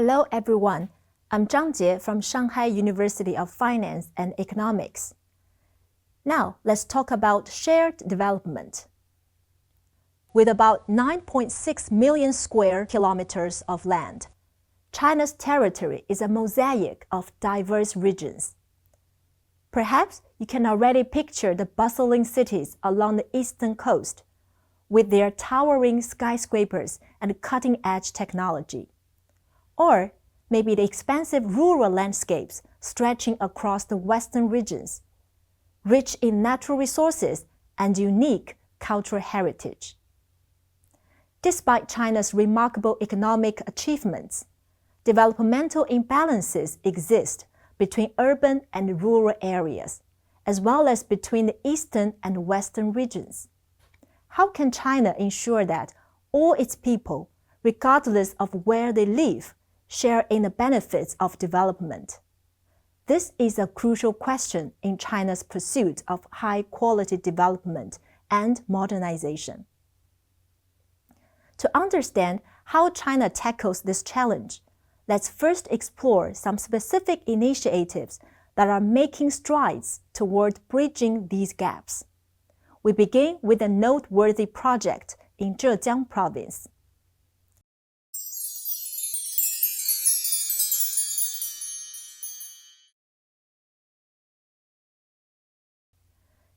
Hello everyone, I'm Zhang Jie from Shanghai University of Finance and Economics. Now let's talk about shared development. With about 9.6 million square kilometers of land, China's territory is a mosaic of diverse regions. Perhaps you can already picture the bustling cities along the eastern coast, with their towering skyscrapers and cutting-edge technology. Or maybe the expansive rural landscapes stretching across the western regions, rich in natural resources and unique cultural heritage. Despite China's remarkable economic achievements, developmental imbalances exist between urban and rural areas, as well as between the eastern and western regions. How can China ensure that all its people, regardless of where they live, share in the benefits of development? This is a crucial question in China's pursuit of high-quality development and modernization. To understand how China tackles this challenge, let's first explore some specific initiatives that are making strides toward bridging these gaps. We begin with a noteworthy project in Zhejiang province.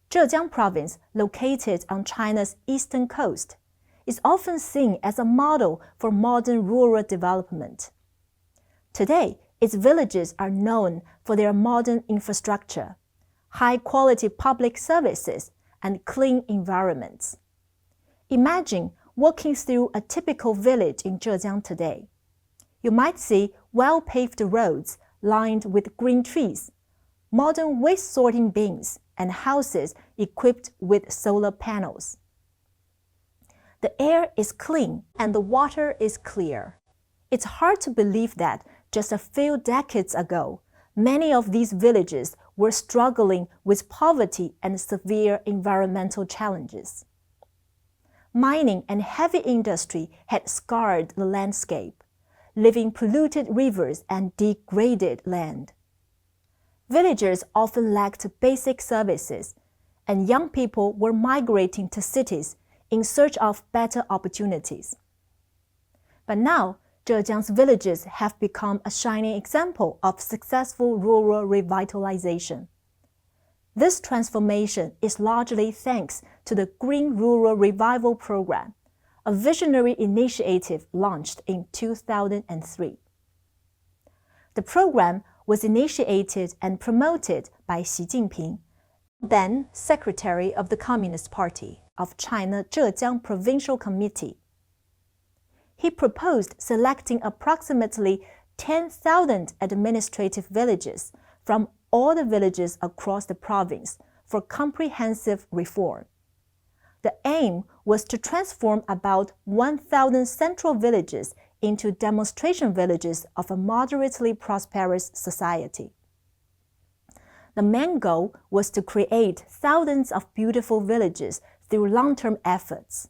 Zhejiang province, located on China's eastern coast, is often seen as a model for modern rural development. Today, its villages are known for their modern infrastructure, high-quality public services, and clean environments. Imagine walking through a typical village in Zhejiang today. You might see well-paved roads lined with green trees, modern waste sorting bins, and houses equipped with solar panels. The air is clean and the water is clear. It's hard to believe that just a few decades ago, many of these villages were struggling with poverty and severe environmental challenges. Mining and heavy industry had scarred the landscape, leaving polluted rivers and degraded land. Villagers often lacked basic services, and young people were migrating to cities in search of better opportunities. But now, Zhejiang's villages have become a shining example of successful rural revitalization. This transformation is largely thanks to the Green Rural Revival Program, a visionary initiative launched in 2003. The program was initiated and promoted by Xi Jinping, then Secretary of the Communist Party of China Zhejiang Provincial Committee. He proposed selecting approximately 10,000 administrative villages from all the villages across the province for comprehensive reform. The aim was to transform about 1,000 central villages into demonstration villages of a moderately prosperous society. The main goal was to create thousands of beautiful villages through long-term efforts.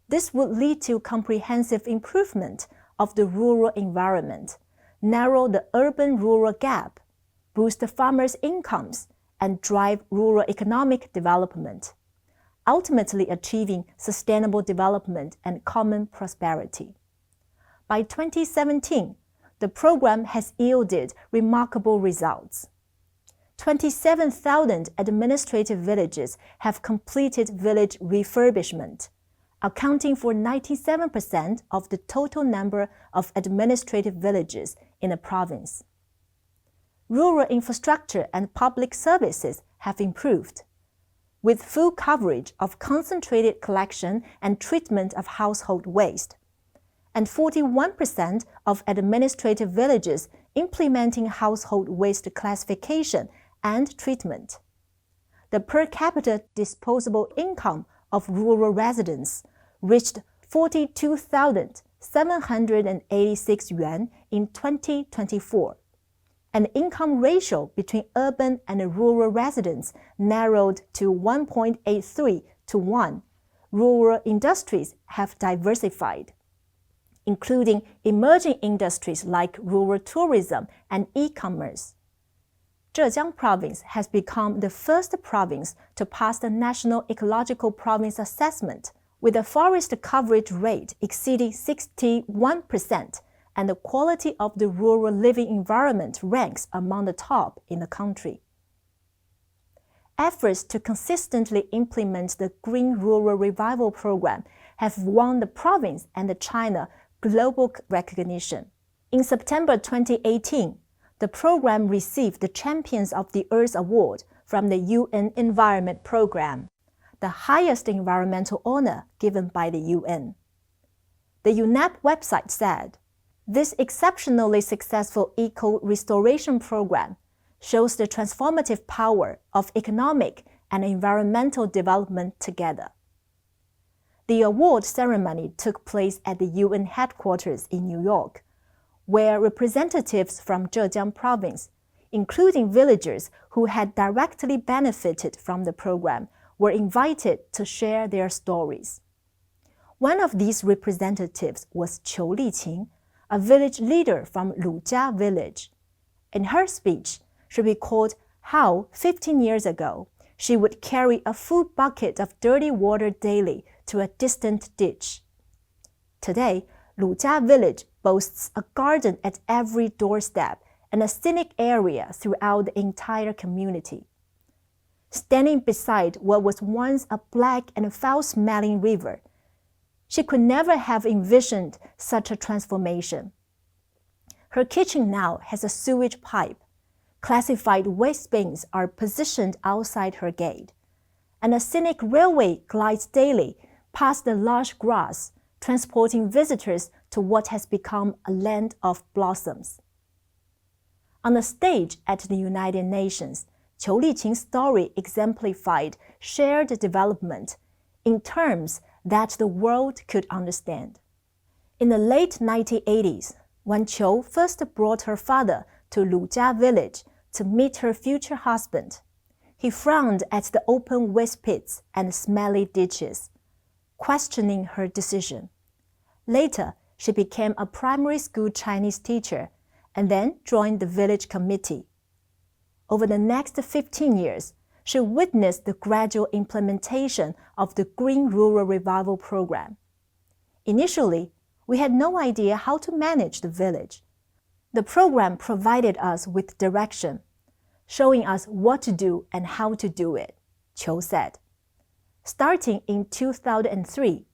This would lead to comprehensive improvement of the rural environment, narrow the urban-rural gap, boost the farmers' incomes, and drive rural economic development, ultimately achieving sustainable development and common prosperity. By 2017, the program has yielded remarkable results. 27,000 administrative villages have completed village refurbishment, accounting for 97% of the total number of administrative villages in the province. Rural infrastructure and public services have improved, with full coverage of concentrated collection and treatment of household waste, and 41% of administrative villages implementing household waste classification and treatment. The per capita disposable income of rural residents reached 42,786 yuan in 2024. An income ratio between urban and rural residents narrowed to 1.83 to 1. Rural industries have diversified. including emerging industries like rural tourism and e-commerce. Zhejiang Province has become the first province to pass the National Ecological Province Assessment, with a forest coverage rate exceeding 61%, and the quality of the rural living environment ranks among the top in the country. Efforts to consistently implement the Green Rural Revival Program have won the province and the China global recognition. In September 2018, the program received the Champions of the Earth Award from the UN Environment Program, the highest environmental honor given by the UN. The UNEP website said, "This exceptionally successful eco-restoration program shows the transformative power of economic and environmental development together." The award ceremony took place at the UN headquarters in New York, where representatives from Zhejiang Province, including villagers who had directly benefited from the program, were invited to share their stories. One of these representatives was Qiu Liqing, a village leader from Lujia Village. In her speech, she recalled how 15 years ago, she would carry a full bucket of dirty water daily to a distant ditch. Today, Lujia Village boasts a garden at every doorstep and a scenic area throughout the entire community. Standing beside what was once a black and foul-smelling river, she could never have envisioned such a transformation. Her kitchen now has a sewage pipe. Classified waste bins are positioned outside her gate, and a scenic railway glides daily past the lush grass, transporting visitors to what has become a land of blossoms. On the stage at the United Nations, Qiu Liqing's story exemplified shared development in terms that the world could understand. In the late 1980s, when Qiu first brought her father to Lujia Village to meet her future husband, he frowned at the open waste pits and smelly ditches, questioning her decision. Later, she became a primary school Chinese teacher and then joined the village committee. Over the next 15 years, she witnessed the gradual implementation of the Green Rural Revival Program. Initially, we had no idea how to manage the village. The program provided us with direction, showing us what to do and how to do it, Qiu said. Starting in 2003,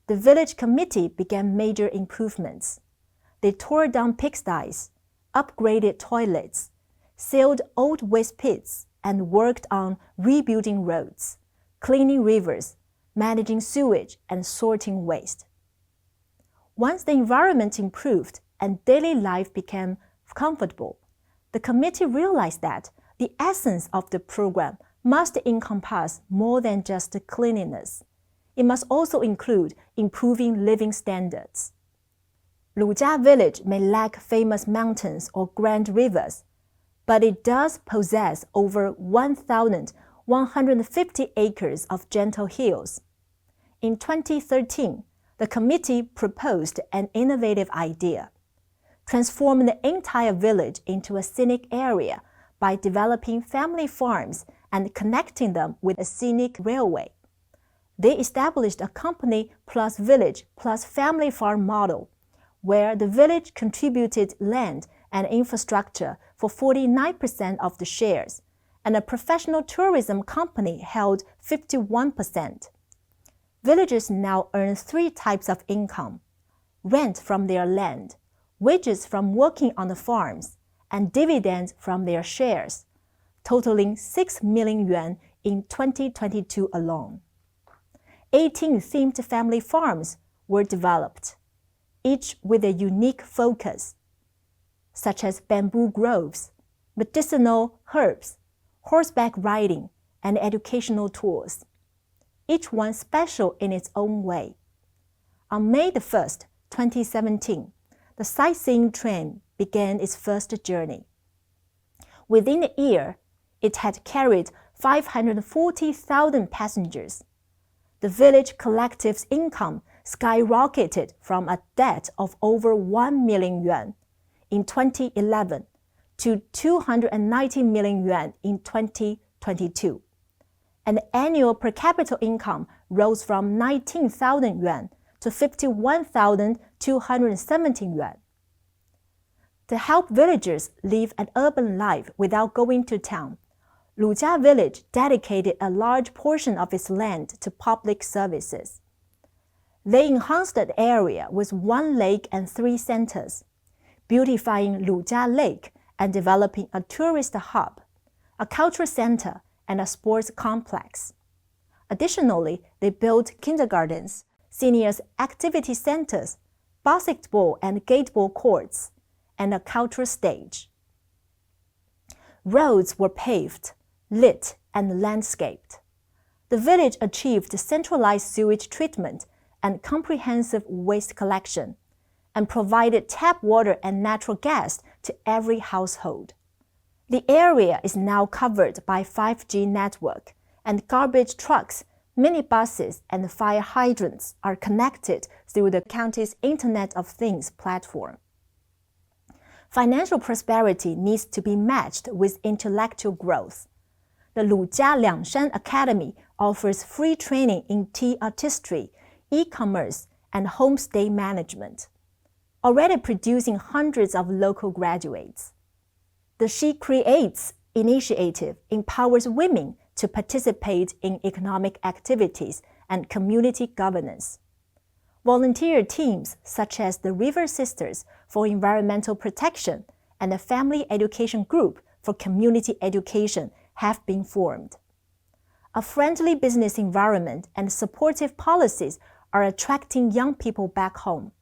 the village committee began major improvements. They tore down pigsties, upgraded toilets, sealed old waste pits, and worked on rebuilding roads, cleaning rivers, managing sewage, and sorting waste. Once the environment improved and daily life became comfortable, the committee realized that the essence of the program must encompass more than just cleanliness. It must also include improving living standards. Lujia Village may lack famous mountains or grand rivers, but it does possess over 1,150 acres of gentle hills. In 2013, the committee proposed an innovative idea: transform the entire village into a scenic area by developing family farms and connecting them with a scenic railway. They established a company plus village plus family farm model, where the village contributed land and infrastructure for 49% of the shares, and a professional tourism company held 51%. Villagers now earn 3 types of income: rent from their land, wages from working on the farms, and dividends from their shares, totaling 6 million yuan in 2022 alone. 18 themed family farms were developed, each with a unique focus, such as bamboo groves, medicinal herbs, horseback riding, and educational tours, each one special in its own way. On May 1st, 2017, the sightseeing train began its first journey. Within a year, it had carried 540,000 passengers. The village collective's income skyrocketed from a debt of over 1 million yuan in 2011 to 290 million yuan in 2022. And the annual per capita income rose from 19,000 yuan to 51,217 yuan. To help villagers live an urban life without going to town, Lujia Village dedicated a large portion of its land to public services. They enhanced the area with 1 lake and 3 centers, beautifying Lujia Lake and developing a tourist hub, a cultural center, and a sports complex. Additionally, they built kindergartens, seniors' activity centers, basketball and skateball courts, and a cultural stage. Roads were paved, lit, and landscaped. The village achieved centralized sewage treatment and comprehensive waste collection, and provided tap water and natural gas to every household. The area is now covered by 5G network, and garbage trucks, minibuses, and fire hydrants are connected through the county's Internet of Things platform. Financial prosperity needs to be matched with intellectual growth. The Lujia Liangshan Academy offers free training in tea artistry, e-commerce, and homestay management, already producing hundreds of local graduates. The She Creates initiative empowers women to participate in economic activities and community governance. Volunteer teams such as the River Sisters for Environmental Protection and the Family Education Group for Community Education have been formed. A friendly business environment and supportive policies are attracting young people back home.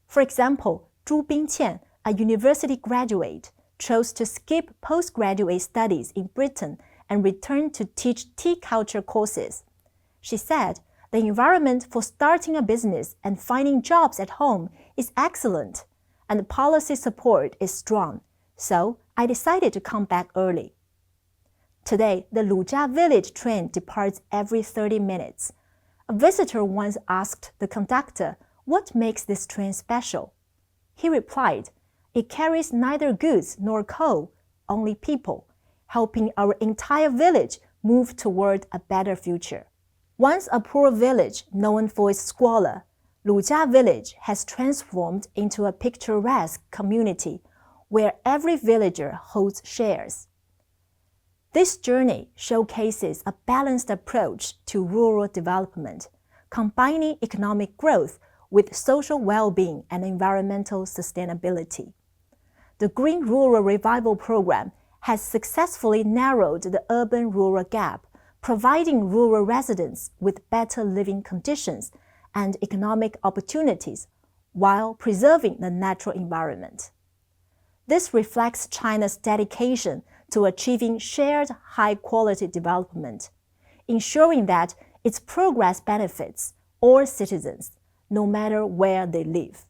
For example, Zhu Bingqian, a university graduate, chose to skip postgraduate studies in Britain and return to teach tea culture courses. She said, "The environment for starting a business and finding jobs at home is excellent, and the policy support is strong, so I decided to come back early." Today, the Lujia Village train departs every 30 minutes. A visitor once asked the conductor, "What makes this train special?" He replied, "It carries neither goods nor coal, only people, helping our entire village move toward a better future." Once a poor village known for its squalor, Lujia Village has transformed into a picturesque community where every villager holds shares. This journey showcases a balanced approach to rural development, combining economic growth with social well-being and environmental sustainability. The Green Rural Revival Program has successfully narrowed the urban-rural gap, providing rural residents with better living conditions and economic opportunities while preserving the natural environment. This reflects China's dedication to achieving shared high-quality development, ensuring that its progress benefits all citizens, no matter where they live.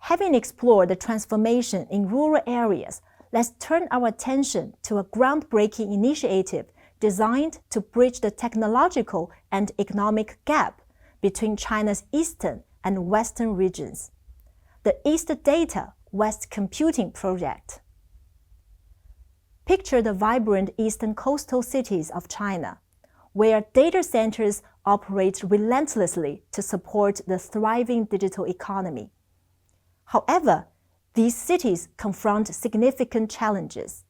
Having explored the transformation in rural areas, let's turn our attention to a groundbreaking initiative designed to bridge the technological and economic gap between China's eastern and western regions, the East Data West Computing Project. Picture the vibrant eastern coastal cities of China, where data centers operate relentlessly to support the thriving digital economy. However, these cities confront significant challenges: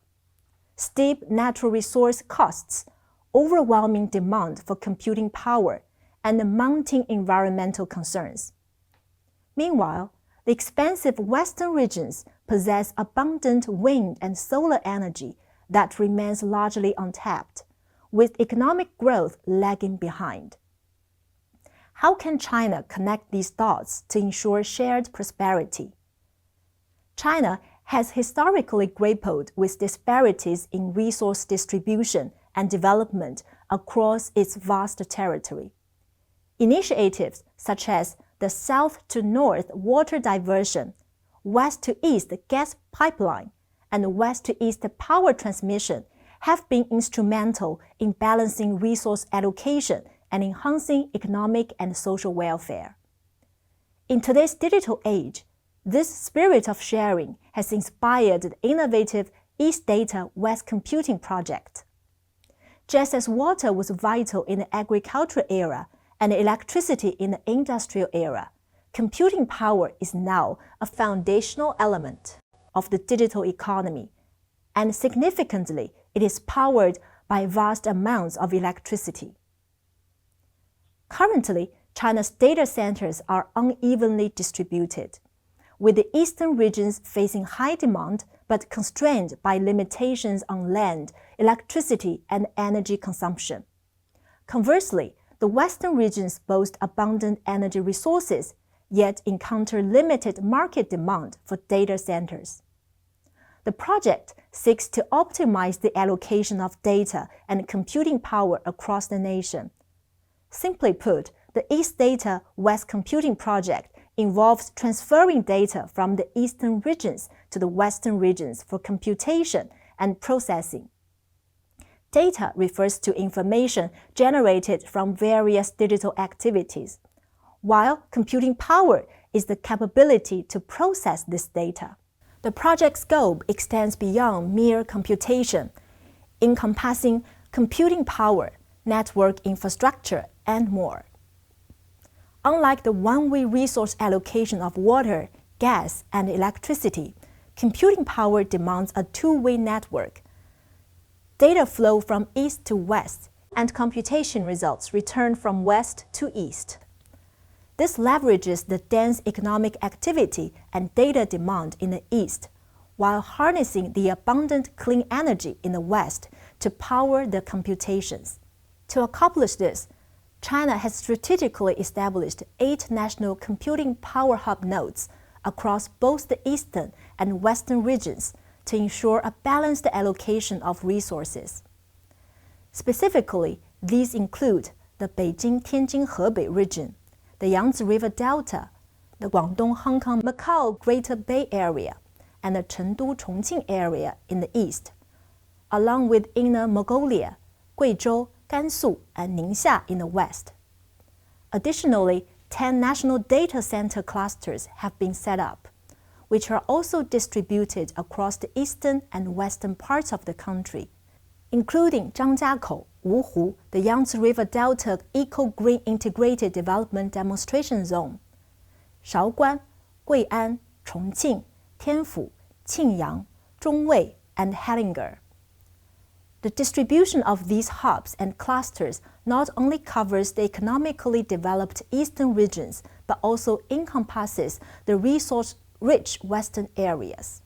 steep natural resource costs, overwhelming demand for computing power, and mounting environmental concerns. Meanwhile, the expansive western regions possess abundant wind and solar energy that remains largely untapped, with economic growth lagging behind. How can China connect these dots to ensure shared prosperity? China has historically grappled with disparities in resource distribution and development across its vast territory. Initiatives such as the south-to-north water diversion, west-to-east gas pipeline, and west-to-east power transmission have been instrumental in balancing resource allocation and enhancing economic and social welfare. In today's digital age, this spirit of sharing has inspired the innovative East Data West Computing project. Just as water was vital in the agricultural era and electricity in the industrial era, computing power is now a foundational element of the digital economy, and significantly, it is powered by vast amounts of electricity. Currently, China's data centers are unevenly distributed, with the eastern regions facing high demand but constrained by limitations on land, electricity, and energy consumption. Conversely, the western regions boast abundant energy resources, yet encounter limited market demand for data centers. The project seeks to optimize the allocation of data and computing power across the nation. Simply put, the East Data West Computing project involves transferring data from the eastern regions to the western regions for computation and processing. Data refers to information generated from various digital activities, while computing power is the capability to process this data. The project scope extends beyond mere computation, encompassing computing power, network infrastructure, and more. Unlike the one-way resource allocation of water, gas, and electricity, computing power demands a two-way network. Data flow from east to west, and computation results return from west to east. This leverages the dense economic activity and data demand in the east, while harnessing the abundant clean energy in the west to power the computations. To accomplish this, China has strategically established 8 national computing power hub nodes across both the eastern and western regions to ensure a balanced allocation of resources. Specifically, these include the Beijing-Tianjin-Hebei region, the Yangtze River Delta, the Guangdong-Hong Kong-Macao Greater Bay Area, and the Chengdu-Chongqing area in the east, along with Inner Mongolia, Guizhou, Gansu, and Ningxia in the west. Additionally, 10 national data center clusters have been set up, which are also distributed across the eastern and western parts of the country, including Zhangjiakou, Wuhu, the Yangtze River Delta Eco-Green Integrated Development Demonstration Zone, Shaoguan, Gui'an, Chongqing, Tianfu, Qingyang, Zhongwei, and Hellinger. The distribution of these hubs and clusters not only covers the economically developed eastern regions, but also encompasses the resource-rich western areas,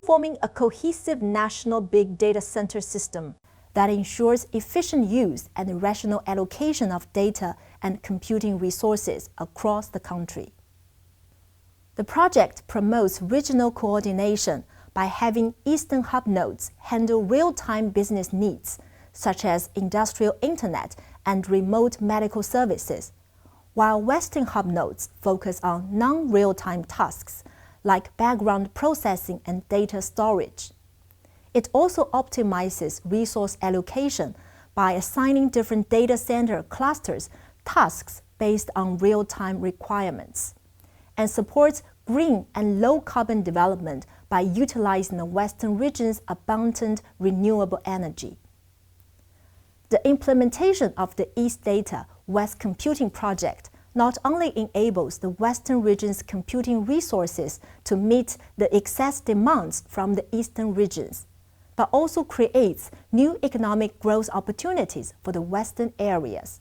forming a cohesive national big data center system that ensures efficient use and rational allocation of data and computing resources across the country. The project promotes regional coordination by having eastern hub nodes handle real-time business needs, such as industrial internet and remote medical services, while western hub nodes focus on non-real-time tasks like background processing and data storage. It also optimizes resource allocation by assigning different data center clusters tasks based on real-time requirements, and supports green and low-carbon development by utilizing the western region's abundant renewable energy. The implementation of the East Data West Computing project not only enables the western region's computing resources to meet the excess demands from the eastern regions, but also creates new economic growth opportunities for the western areas.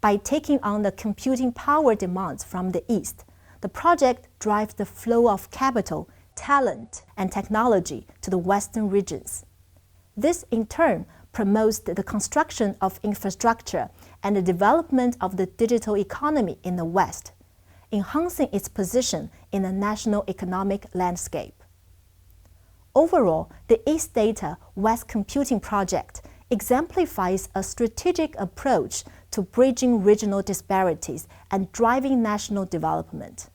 By taking on the computing power demands from the east, the project drives the flow of capital, talent, and technology to the western regions. This, in turn, promotes the construction of infrastructure and the development of the digital economy in the West, enhancing its position in the national economic landscape. Overall, the East Data West Computing project exemplifies a strategic approach to bridging regional disparities and driving national development.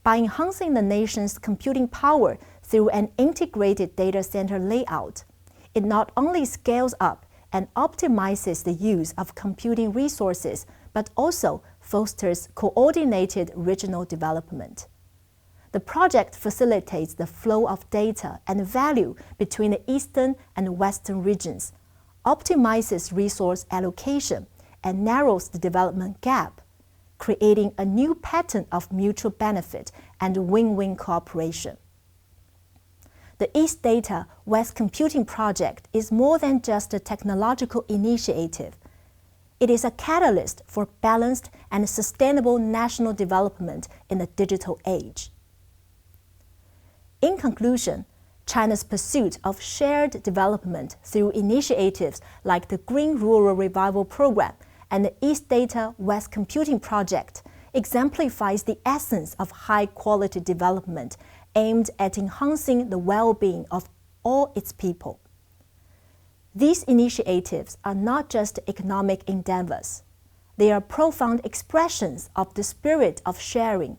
By enhancing the nation's computing power through an integrated data center layout, it not only scales up and optimizes the use of computing resources, but also fosters coordinated regional development. The project facilitates the flow of data and value between the eastern and western regions, optimizes resource allocation, and narrows the development gap, creating a new pattern of mutual benefit and win-win cooperation. The East Data West Computing Project is more than just a technological initiative. It is a catalyst for balanced and sustainable national development in the digital age. In conclusion, China's pursuit of shared development through initiatives like the Green Rural Revival Program and the East Data West Computing Project exemplifies the essence of high-quality development aimed at enhancing the well-being of all its people. These initiatives are not just economic endeavors. They are profound expressions of the spirit of sharing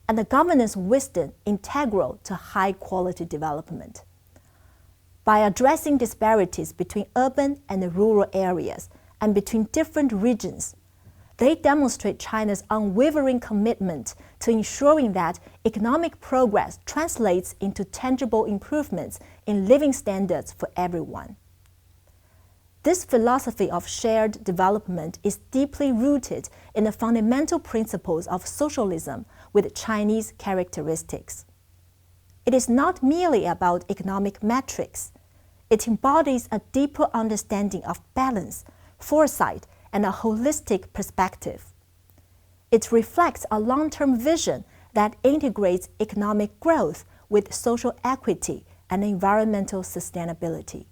and the governance wisdom integral to high-quality development. By addressing disparities between urban and rural areas and between different regions, they demonstrate China's unwavering commitment to ensuring that economic progress translates into tangible improvements in living standards for everyone. This philosophy of shared development is deeply rooted in the fundamental principles of socialism with Chinese characteristics. It is not merely about economic metrics. It embodies a deeper understanding of balance, foresight, and a holistic perspective. It reflects a long-term vision that integrates economic growth with social equity and environmental sustainability.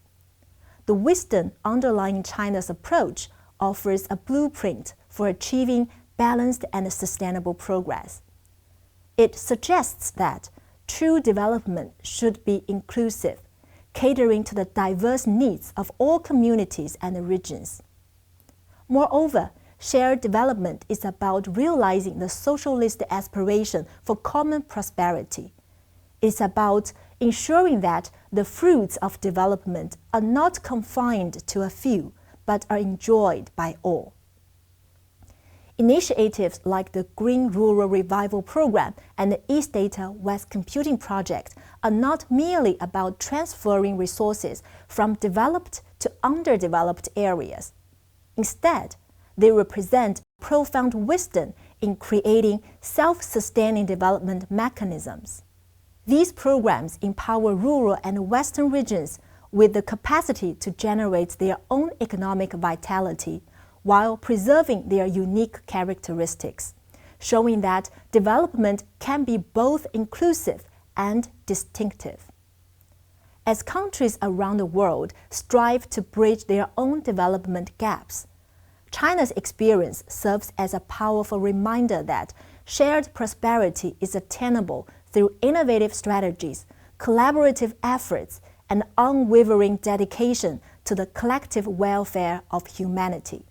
The wisdom underlying China's approach offers a blueprint for achieving balanced and sustainable progress. It suggests that true development should be inclusive, catering to the diverse needs of all communities and regions. Moreover, shared development is about realizing the socialist aspiration for common prosperity. It's about ensuring that the fruits of development are not confined to a few, but are enjoyed by all. Initiatives like the Green Rural Revival Program and the East Data West Computing Project are not merely about transferring resources from developed to underdeveloped areas. Instead, they represent profound wisdom in creating self-sustaining development mechanisms. These programs empower rural and western regions with the capacity to generate their own economic vitality while preserving their unique characteristics, showing that development can be both inclusive and distinctive. As countries around the world strive to bridge their own development gaps, China's experience serves as a powerful reminder that shared prosperity is attainable through innovative strategies, collaborative efforts, and unwavering dedication to the collective welfare of humanity.